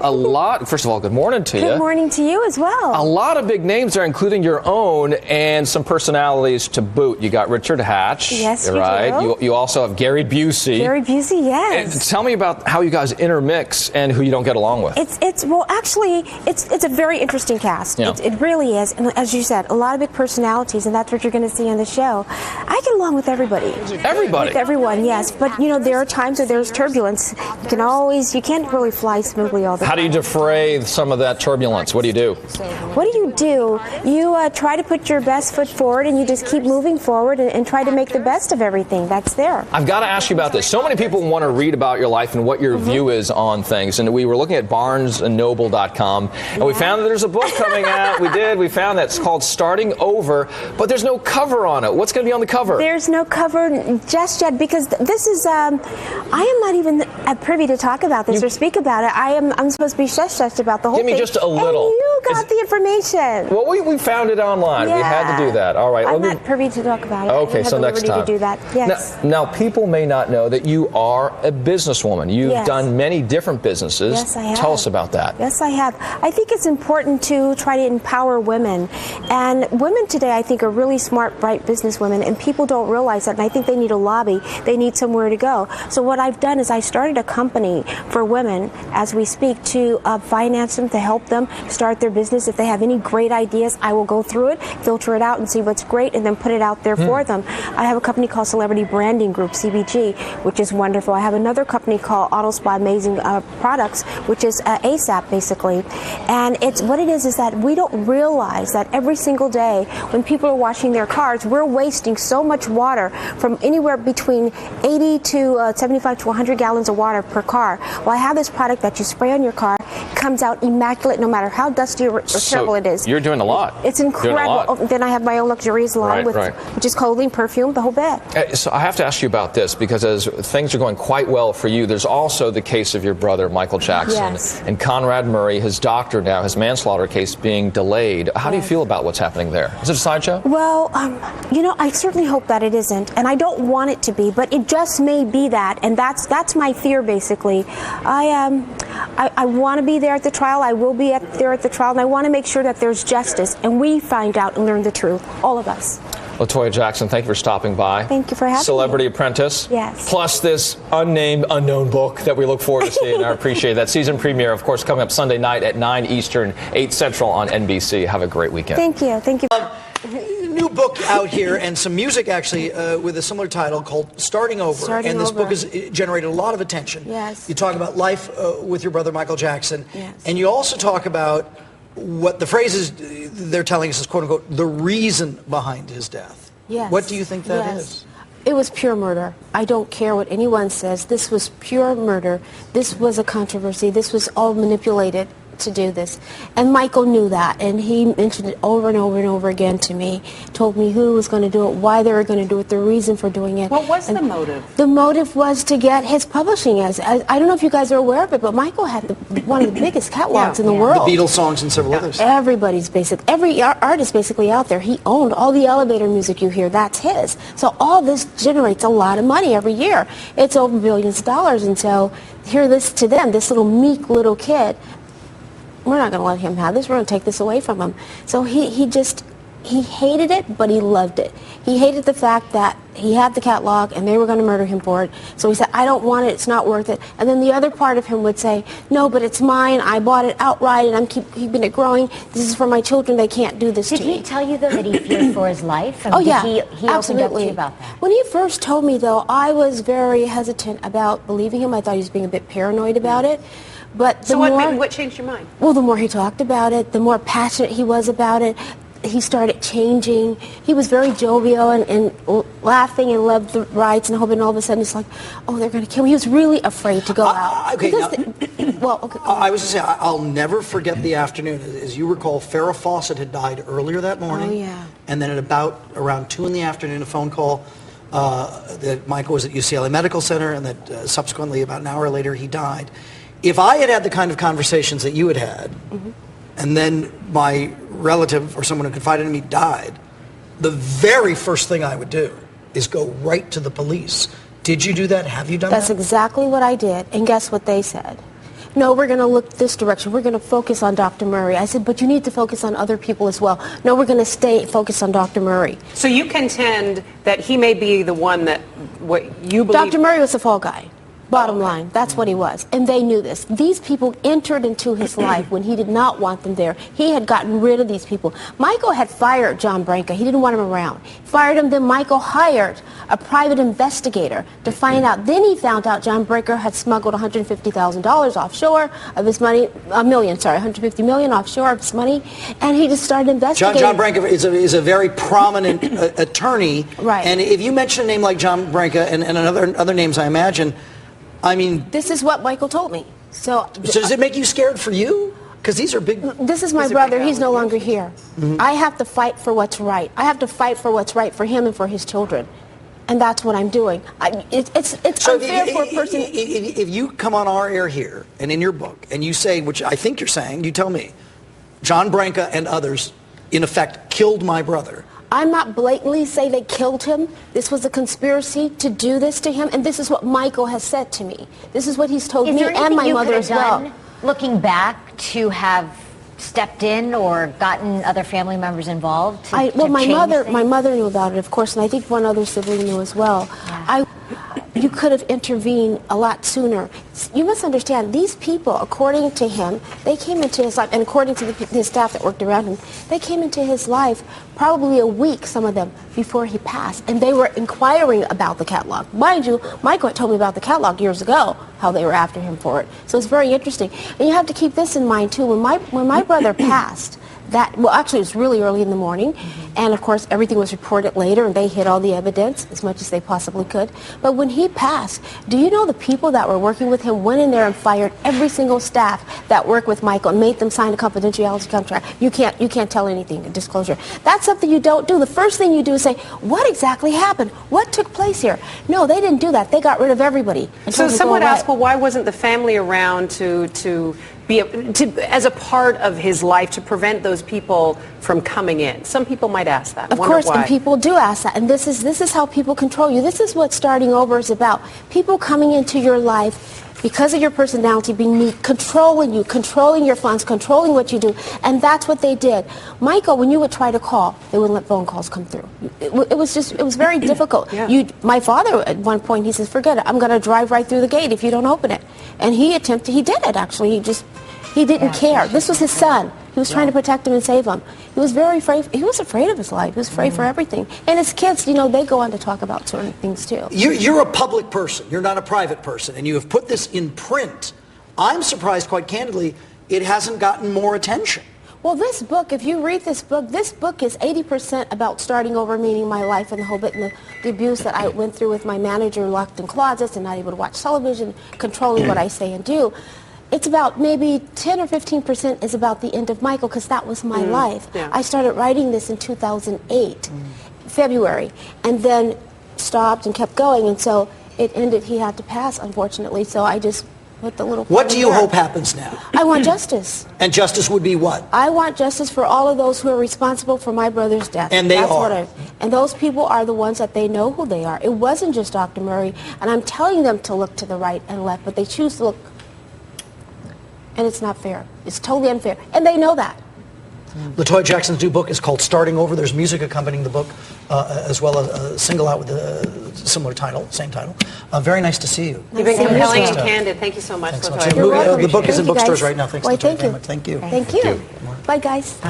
a lot. First of all, good morning to you. Good morning to you as well. A lot of big names there, including your own, and some personalities to boot. You got Richard Hatch. Yes, right. You also have Gary Busey. Gary Busey, yes. And tell me about how you guys intermix and who you don't get along with. It's a very interesting cast. Yeah. It really is, and as you said, a lot of big personalities, and that's what you're going to see on the show. I get along with everybody. Everybody. With everyone, yes. But there are times where there's turbulence. You can't really fly smoothly all the time. How do you defray some of that turbulence? What do you do? What do? You try to put your best foot forward, and you just keep moving forward and try to make the best of everything that's there. I've got to ask you about this. So many people want to read about your life and what your view is on things. And we were looking at barnesandnoble.com, and we found that there's a book coming out. We found that it's called Starting Over, but there's no cover on it. What's going to be on the cover? There's no cover just yet, because this is, I am not even privy to talk about this or speak about it. I'm supposed to be shush-shushed about the whole thing. Give me just a little. And you got the information. Well, we found it online. Yeah. We had to do that. All right. I'm not privy to talk about it. Okay, so next time. To do that. Yes. Now, people may not know that you are a businesswoman. You've done many different businesses. Yes, I have. Tell us about that. Yes, I have. I think it's important to try to empower women. And women today, I think, are really smart, bright businesswomen, and people don't realize that. And I think they need a lobby. They need somewhere to go. So what I've done is I started a company for women as we speak to finance them, to help them start their business. If they have any great ideas, I will go through it, filter it out, and see what's great, and then put it out there for them. I have a company called Celebrity Branding Group, CBG, which is wonderful. I have another company called Auto Spa Amazing Products, which is ASAP, basically. And what it is that we don't realize that every single day when people are washing their cars, we're wasting so much water, from anywhere between 80 to 75 to 100 gallons of water per car. Well, I have this product that you spray on your car. It comes out immaculate no matter how dusty or terrible it is. You're doing a lot. It's incredible. Then I have my own luxurious line, which is clothing, perfume, the whole bit. So I have to ask you about this, because as things are going quite well for you, there's also the case of your brother, Michael Jackson, and Conrad Murray, his doctor now, his manslaughter case being delayed. How do you feel about what's happening there? Is it a sideshow? Well, I certainly hope that it isn't, and I don't want it to be, but it just may be that, and that's my fear, basically. I want to be there at the trial. I will be there at the trial, and I want to make sure that there's justice, and we find out and learn the truth, all of us. Well, Toya Jackson, thank you for stopping by. Thank you for having me. Celebrity Apprentice. Yes. Plus this unnamed, unknown book that we look forward to seeing. I appreciate that. Season premiere, of course, coming up Sunday night at 9 Eastern, 8 Central on NBC. Have a great weekend. Thank you. Thank you. New book out here, and some music actually with a similar title called Starting Over. This book has generated a lot of attention. Yes. You talk about life with your brother Michael Jackson. Yes. And you also talk about what the phrase they're telling us is, quote unquote, the reason behind his death. Yes. What do you think that is? It was pure murder. I don't care what anyone says. This was pure murder. This was a controversy. This was all manipulated to do this. And Michael knew that, and he mentioned it over and over and over again to me, told me who was going to do it, why they were going to do it, the reason for doing it. What was the motive? The motive was to get his publishing. As I don't know if you guys are aware of it, but Michael had one of the biggest catalogs in the world. The Beatles songs and several others. Every artist basically out there, he owned all the elevator music you hear, that's his. So all this generates a lot of money every year. It's over billions of dollars, and so here this to them, this little meek little kid, we're not going to let him have this. We're going to take this away from him. So he hated it, but he loved it. He hated the fact that he had the catalog and they were going to murder him for it. So he said, I don't want it. It's not worth it. And then the other part of him would say, no, but it's mine. I bought it outright, and I'm keeping it growing. This is for my children. They can't do this to me. Did he tell you, though, that he feared for his life? Oh, yeah, he absolutely. opened up to you about that? When he first told me, though, I was very hesitant about believing him. I thought he was being a bit paranoid about it. But the what changed your mind? Well, the more he talked about it, the more passionate he was about it. He started changing. He was very jovial and laughing and loved the rights and hoping all of a sudden it's like, oh, they're going to kill me. He was really afraid to go out. Okay, I was going to say, I'll never forget the afternoon. As you recall, Farrah Fawcett had died earlier that morning. Oh, yeah. And then at around 2 in the afternoon, a phone call that Michael was at UCLA Medical Center, and that subsequently, about an hour later, he died. If I had had the kind of conversations that you had had, and then my relative or someone who confided in me died, the very first thing I would do is go right to the police. Did you do that? Have you done that? That's exactly what I did. And guess what they said? no, we're going to look this direction. We're going to focus on Dr. Murray. I said, but you need to focus on other people as well. No, we're going to stay focused on Dr. Murray. So you contend that he may be the one that what you believe. Dr. Murray was the fall guy. Bottom line, that's what he was. And they knew this. These people entered into his life when he did not want them there. He had gotten rid of these people. Michael had fired John Branca. He didn't want him around. He fired him, then Michael hired a private investigator to find out. Then he found out John Branca had smuggled $150,000 offshore of his money, $150 million offshore of his money, and he just started investigating. John Branca is a very prominent attorney. Right. And if you mention a name like John Branca and other names, I imagine, I mean, this is what Michael told me. So does it make you scared for you? Because these are big. This is my brother. He's no longer here. I have to fight for what's right. I have to fight for what's right for him and for his children. And that's what I'm doing. It's so unfair for a person. If you come on our air here and in your book and you say, which I think you're saying, you tell me, John Branca and others, in effect, killed my brother. I'm not blatantly say they killed him. This was a conspiracy to do this to him, and this is what Michael has said to me. This is what he's told me and my mother as well. Looking back, to have stepped in or gotten other family members involved? Well, my mother knew about it, of course, and I think one other sibling knew as well. Yeah. You could have intervened a lot sooner. You must understand, these people, according to him, they came into his life, and according to his staff that worked around him, they came into his life probably a week, some of them, before he passed. And they were inquiring about the catalog. Mind you, Michael had told me about the catalog years ago, how they were after him for it. So it's very interesting. And you have to keep this in mind, too. When my brother passed, actually, it was really early in the morning, and of course, everything was reported later, and they hid all the evidence as much as they possibly could. But when he passed, do you know the people that were working with him went in there and fired every single staff that worked with Michael and made them sign a confidentiality contract? You can't tell anything, a disclosure. That's something you don't do. The first thing you do is say, what exactly happened? What took place here? No, they didn't do that. They got rid of everybody. So someone asked, well, why wasn't the family around to be as a part of his life to prevent those people from coming in? Some people might ask that. Of course, and people do ask that. And this is how people control you. This is what starting over is about. People coming into your life because of your personality, being me, controlling you, controlling your funds, controlling what you do. And that's what they did. Michael, when you would try to call, they wouldn't let phone calls come through. It was very difficult. Yeah. My father, at one point, he says, forget it. I'm going to drive right through the gate if you don't open it. And he did it, actually. He didn't care. This was his son. He was trying to protect him and save him. He was very afraid. He was afraid of his life. He was afraid for everything. And his kids, they go on to talk about certain things too. You're a public person. You're not a private person. And you have put this in print. I'm surprised, quite candidly, it hasn't gotten more attention. Well, this book, if you read this book is 80% about starting over, meaning my life and the whole bit, and the abuse that I went through with my manager locked in closets and not able to watch television, controlling what I say and do. It's about maybe 10 or 15% is about the end of Michael, because that was my life. Yeah. I started writing this in 2008, February, and then stopped and kept going, and so it ended. He had to pass, unfortunately, so I just put the little... What do you hope happens now? I want justice. And justice would be what? I want justice for all of those who are responsible for my brother's death. And they are. And those people are the ones that they know who they are. It wasn't just Dr. Murray, and I'm telling them to look to the right and left, but they choose to look... And it's not fair. It's totally unfair. And they know that. Toya Jackson's new book is called Starting Over. There's music accompanying the book, as well as a single out with a similar title, same title. Very nice to see you. You've been compelling and candid. Thank you so much, Thanks so Latoya. much. The book is in bookstores right now. Thanks, Toya. Thank you. Thank you. Thank you. Bye, guys.